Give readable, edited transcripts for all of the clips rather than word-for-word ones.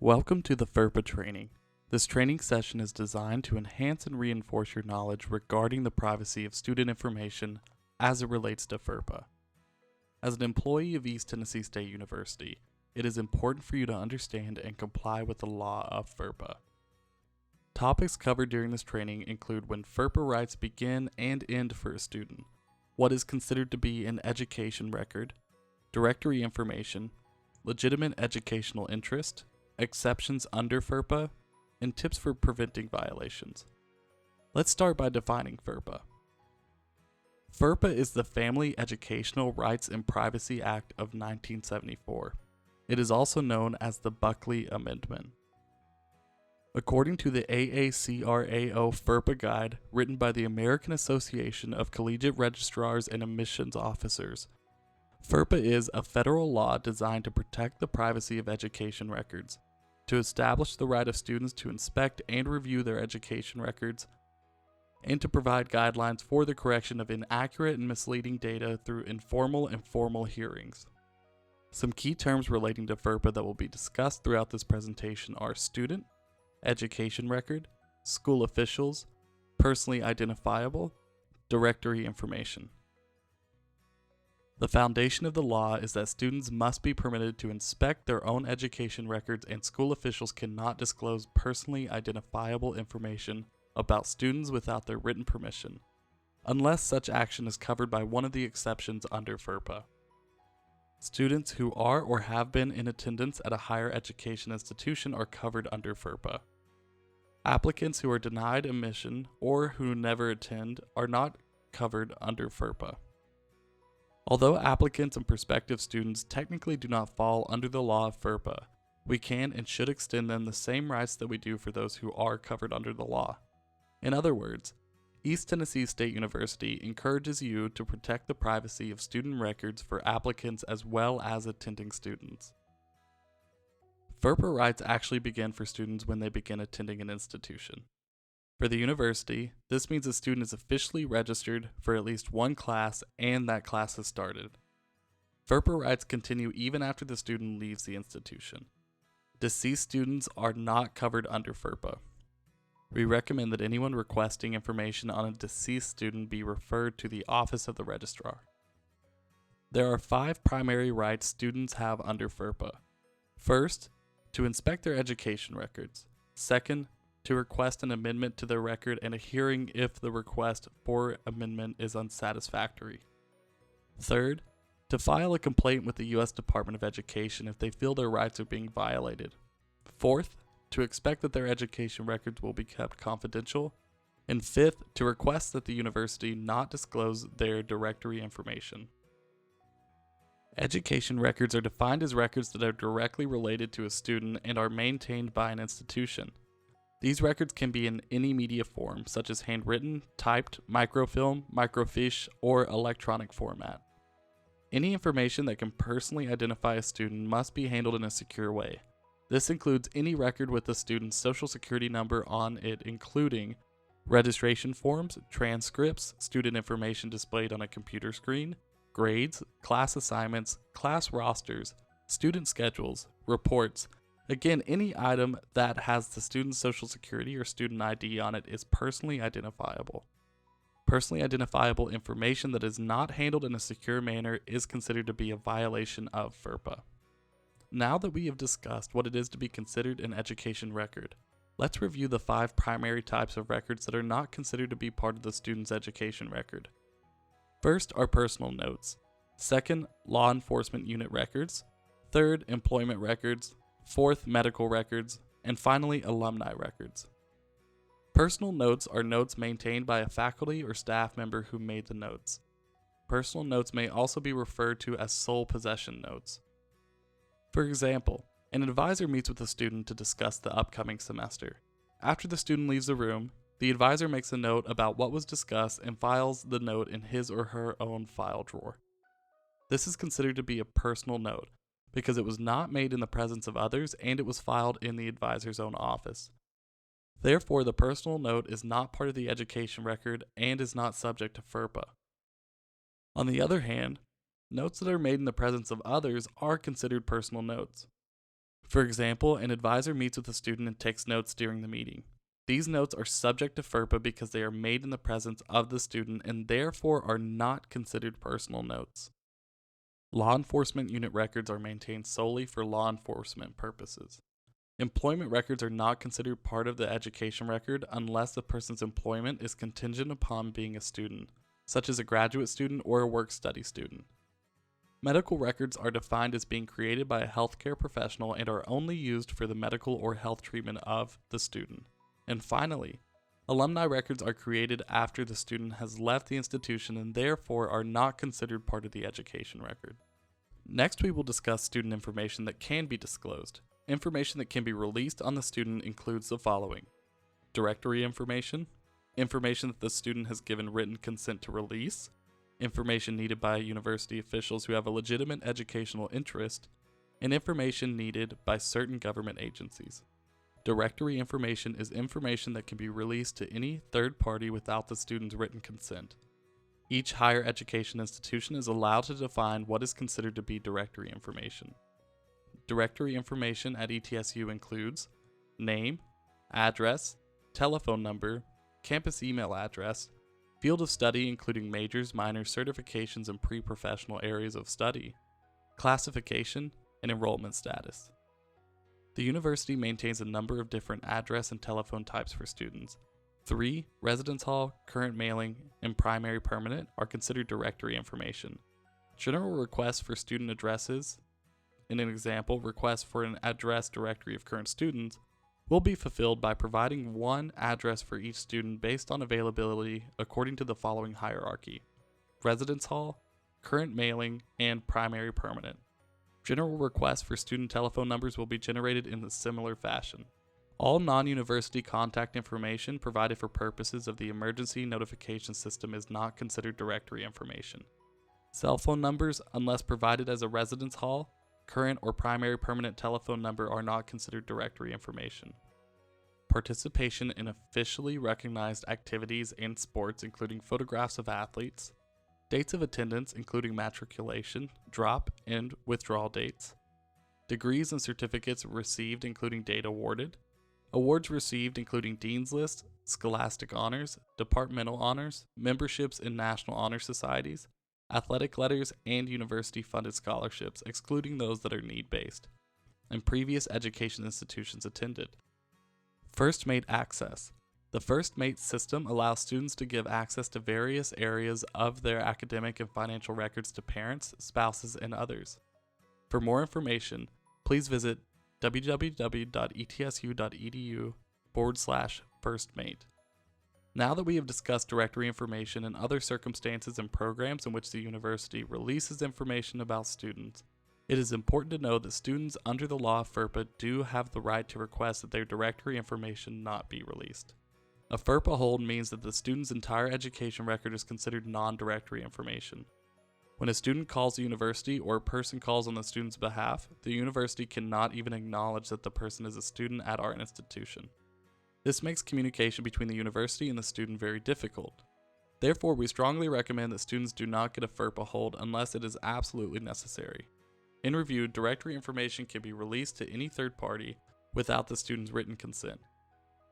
Welcome to the FERPA training. This training session is designed to enhance and reinforce your knowledge regarding the privacy of student information as it relates to FERPA. As an employee of East Tennessee State University, it is important for you to understand and comply with the law of FERPA. Topics covered during this training include when FERPA rights begin and end for a student, what is considered to be an education record, directory information, legitimate educational interest, exceptions under FERPA, and tips for preventing violations. Let's start by defining FERPA. FERPA is the Family Educational Rights and Privacy Act of 1974. It is also known as the Buckley Amendment. According to the AACRAO FERPA Guide, written by the American Association of Collegiate Registrars and Admissions Officers, FERPA is a federal law designed to protect the privacy of education records, to establish the right of students to inspect and review their education records, and to provide guidelines for the correction of inaccurate and misleading data through informal and formal hearings. Some key terms relating to FERPA that will be discussed throughout this presentation are student, education record, school officials, personally identifiable, directory information. The foundation of the law is that students must be permitted to inspect their own education records, and school officials cannot disclose personally identifiable information about students without their written permission, unless such action is covered by one of the exceptions under FERPA. Students who are or have been in attendance at a higher education institution are covered under FERPA. Applicants who are denied admission or who never attend are not covered under FERPA. Although applicants and prospective students technically do not fall under the law of FERPA, we can and should extend them the same rights that we do for those who are covered under the law. In other words, East Tennessee State University encourages you to protect the privacy of student records for applicants as well as attending students. FERPA rights actually begin for students when they begin attending an institution. For the university, this means a student is officially registered for at least one class and that class has started. FERPA rights continue even after the student leaves the institution. Deceased students are not covered under FERPA. We recommend that anyone requesting information on a deceased student be referred to the Office of the Registrar. There are 5 primary rights students have under FERPA. First, to inspect their education records. Second, to request an amendment to their record and a hearing if the request for amendment is unsatisfactory. Third, to file a complaint with the U.S. Department of Education if they feel their rights are being violated. Fourth, to expect that their education records will be kept confidential. And fifth, to request that the university not disclose their directory information. Education records are defined as records that are directly related to a student and are maintained by an institution. These records can be in any media form, such as handwritten, typed, microfilm, microfiche, or electronic format. Any information that can personally identify a student must be handled in a secure way. This includes any record with the student's social security number on it, including registration forms, transcripts, student information displayed on a computer screen, grades, class assignments, class rosters, student schedules, reports. Again, any item that has the student's social security or student ID on it is personally identifiable. Personally identifiable information that is not handled in a secure manner is considered to be a violation of FERPA. Now that we have discussed what it is to be considered an education record, let's review the 5 primary types of records that are not considered to be part of the student's education record. First are personal notes. Second, law enforcement unit records. Third, employment records. Fourth, medical records, and finally, alumni records. Personal notes are notes maintained by a faculty or staff member who made the notes. Personal notes may also be referred to as sole possession notes. For example, an advisor meets with a student to discuss the upcoming semester. After the student leaves the room, the advisor makes a note about what was discussed and files the note in his or her own file drawer. This is considered to be a personal note, because it was not made in the presence of others and it was filed in the advisor's own office. Therefore, the personal note is not part of the education record and is not subject to FERPA. On the other hand, notes that are made in the presence of others are considered personal notes. For example, an advisor meets with a student and takes notes during the meeting. These notes are subject to FERPA because they are made in the presence of the student and therefore are not considered personal notes. Law enforcement unit records are maintained solely for law enforcement purposes. Employment records are not considered part of the education record unless the person's employment is contingent upon being a student, such as a graduate student or a work-study student. Medical records are defined as being created by a healthcare professional and are only used for the medical or health treatment of the student. And finally, alumni records are created after the student has left the institution and therefore are not considered part of the education record. Next, we will discuss student information that can be disclosed. Information that can be released on the student includes the following: directory information that the student has given written consent to release, information needed by university officials who have a legitimate educational interest, and information needed by certain government agencies. Directory information is information that can be released to any third party without the student's written consent. Each higher education institution is allowed to define what is considered to be directory information. Directory information at ETSU includes name, address, telephone number, campus email address, field of study including majors, minors, certifications, and pre-professional areas of study, classification, and enrollment status. The university maintains a number of different address and telephone types for students. 3. Residence hall, current mailing, and primary permanent are considered directory information. General requests for student addresses, in an example, requests for an address directory of current students, will be fulfilled by providing one address for each student based on availability according to the following hierarchy: residence hall, current mailing, and primary permanent. General requests for student telephone numbers will be generated in a similar fashion. All non-university contact information provided for purposes of the emergency notification system is not considered directory information. Cell phone numbers, unless provided as a residence hall, current or primary permanent telephone number, are not considered directory information. Participation in officially recognized activities and sports, including photographs of athletes, dates of attendance, including matriculation, drop, and withdrawal dates, degrees and certificates received, including date awarded, awards received, including Dean's List, scholastic honors, departmental honors, memberships in national honor societies, athletic letters, and university-funded scholarships, excluding those that are need-based, and previous education institutions attended. First Mate access. The First Mate system allows students to give access to various areas of their academic and financial records to parents, spouses, and others. For more information, please visit www.etsu.edu/firstmate. Now that we have discussed directory information and other circumstances and programs in which the university releases information about students, it is important to know that students under the law of FERPA do have the right to request that their directory information not be released. A FERPA hold means that the student's entire education record is considered non-directory information. When a student calls the university or a person calls on the student's behalf, the university cannot even acknowledge that the person is a student at our institution. This makes communication between the university and the student very difficult. Therefore, we strongly recommend that students do not get a FERPA hold unless it is absolutely necessary. In review, directory information can be released to any third party without the student's written consent.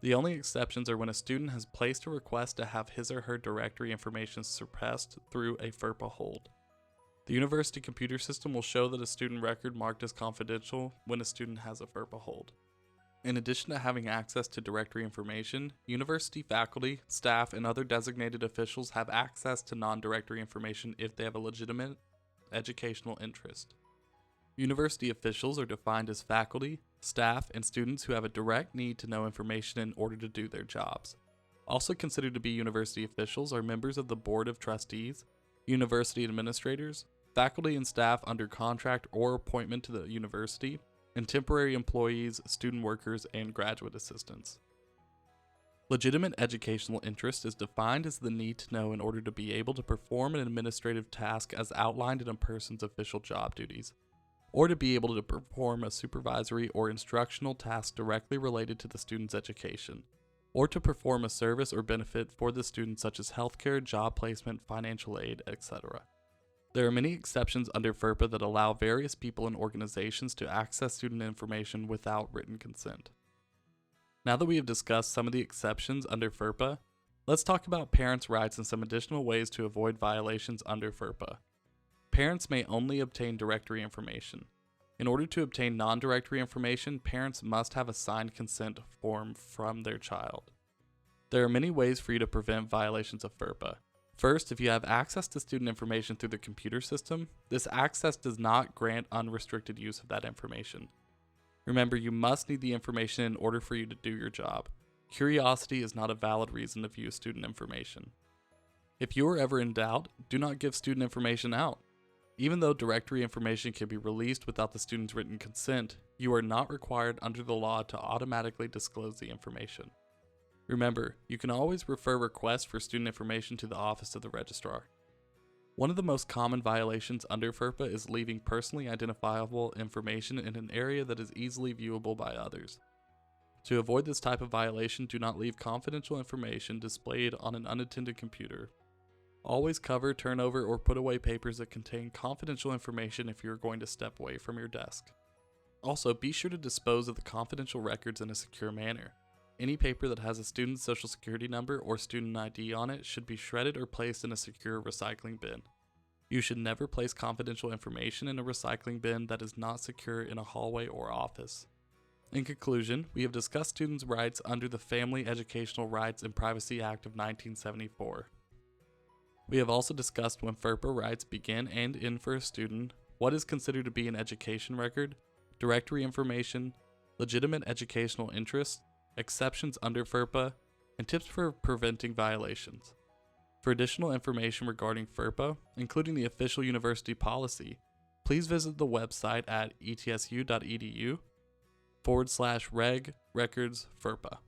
The only exceptions are when a student has placed a request to have his or her directory information suppressed through a FERPA hold. The university computer system will show that a student record marked as confidential when a student has a FERPA hold. In addition to having access to directory information, university faculty, staff, and other designated officials have access to non-directory information if they have a legitimate educational interest. University officials are defined as faculty, staff, and students who have a direct need to know information in order to do their jobs. Also considered to be university officials are members of the Board of Trustees, university administrators, faculty and staff under contract or appointment to the university, and temporary employees, student workers, and graduate assistants. Legitimate educational interest is defined as the need to know in order to be able to perform an administrative task as outlined in a person's official job duties, or to be able to perform a supervisory or instructional task directly related to the student's education, or to perform a service or benefit for the student such as healthcare, job placement, financial aid, etc. There are many exceptions under FERPA that allow various people and organizations to access student information without written consent. Now that we have discussed some of the exceptions under FERPA, let's talk about parents' rights and some additional ways to avoid violations under FERPA. Parents may only obtain directory information. In order to obtain non-directory information, parents must have a signed consent form from their child. There are many ways for you to prevent violations of FERPA. First, if you have access to student information through the computer system, this access does not grant unrestricted use of that information. Remember, you must need the information in order for you to do your job. Curiosity is not a valid reason to view student information. If you are ever in doubt, do not give student information out. Even though directory information can be released without the student's written consent, you are not required under the law to automatically disclose the information. Remember, you can always refer requests for student information to the Office of the Registrar. One of the most common violations under FERPA is leaving personally identifiable information in an area that is easily viewable by others. To avoid this type of violation, do not leave confidential information displayed on an unattended computer. Always cover, turn over, or put away papers that contain confidential information if you are going to step away from your desk. Also, be sure to dispose of the confidential records in a secure manner. Any paper that has a student's social security number or student ID on it should be shredded or placed in a secure recycling bin. You should never place confidential information in a recycling bin that is not secure in a hallway or office. In conclusion, we have discussed students' rights under the Family Educational Rights and Privacy Act of 1974. We have also discussed when FERPA rights begin and end for a student, what is considered to be an education record, directory information, legitimate educational interests, exceptions under FERPA, and tips for preventing violations. For additional information regarding FERPA, including the official university policy, please visit the website at etsu.edu/reg records FERPA.